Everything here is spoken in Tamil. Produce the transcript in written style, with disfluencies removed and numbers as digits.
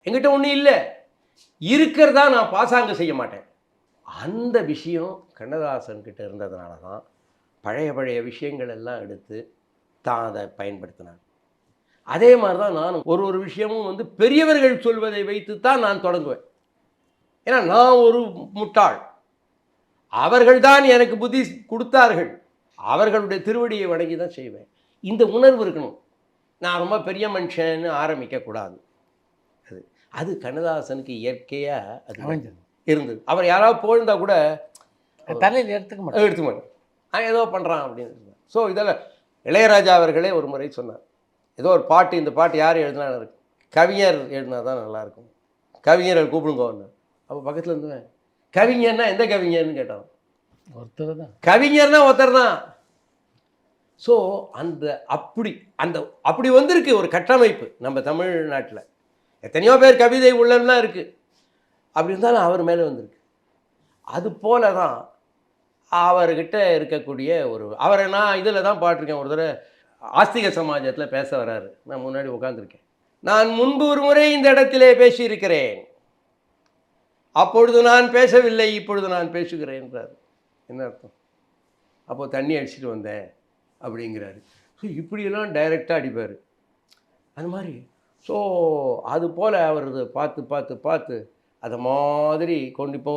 என்கிட்ட ஒன்றும் இல்லை, இருக்கிறதா நான் பாசாங்கு செய்ய மாட்டேன். அந்த விஷயம் கண்ணதாசன் கிட்ட இருந்ததுனால தான் பழைய பழைய விஷயங்கள் எல்லாம் எடுத்து தான் அதை பயன்படுத்தினார். அதே மாதிரி தான் நானும் ஒரு விஷயமும் வந்து பெரியவர்கள் சொல்வதை வைத்து தான் நான் தொடங்குவேன். ஏன்னா நான் ஒரு முட்டாள், அவர்கள் தான் எனக்கு புத்தி கொடுத்தார்கள், அவர்களுடைய திருவடியை வணங்கி தான் செய்வேன். இந்த உணர்வு இருக்கணும். நான் ரொம்ப பெரிய மனுஷன்னு ஆரம்பிக்கக்கூடாது. அது அது கண்ணதாசனுக்கு இயற்கையாக அது இருந்தது. அவர் யாராவது போயிருந்தா கூட தலையில் எடுத்துக்க மாட்டேன், ஏதோ பண்ணுறான் அப்படின்னு. ஸோ இதெல்லாம் இளையராஜா அவர்களே ஒரு முறை சொன்னார், ஏதோ ஒரு பாட்டு, இந்த பாட்டு யார் எழுதினா இருக்கு, கவிஞர் எழுதினா தான் நல்லாயிருக்கும், கவிஞரை கூப்பிடுங்கன்னு. அப்போ பக்கத்தில் இருந்துவேன், கவிஞர்னா எந்த கவிஞர்னு கேட்டான். ஒருத்தர் தான் கவிஞர்னா, ஒருத்தர் தான். ஸோ அப்படி வந்திருக்கு ஒரு கட்டமைப்பு நம்ம தமிழ்நாட்டில். எத்தனையோ பேர் கவிதை உள்ளம்லாம் இருக்குது, அப்படி இருந்தாலும் அவர் மேலே வந்திருக்கு. அது போல தான் அவர்கிட்ட இருக்கக்கூடிய அவரை நான் இதில் தான் பாட்டிருக்கேன். ஒரு தடவை ஆஸ்திக சமாஜத்தில் பேச வராரு, நான் முன்னாடி உட்காந்துருக்கேன். நான் முன்பு ஒரு முறை இந்த இடத்திலே பேசியிருக்கிறேன், அப்பொழுது நான் பேசவில்லை, இப்பொழுது நான் பேசுகிறேன்றார். என்ன அர்த்தம்? அப்போது தண்ணி அடிச்சுட்டு வந்தேன் அப்படிங்கிறாரு. ஸோ இப்படியெல்லாம் டைரெக்டாக அடிப்பார் அந்த மாதிரி. ஸோ அது போல் அவர் பார்த்து பார்த்து பார்த்து அதை மாதிரி கொண்டு இப்போ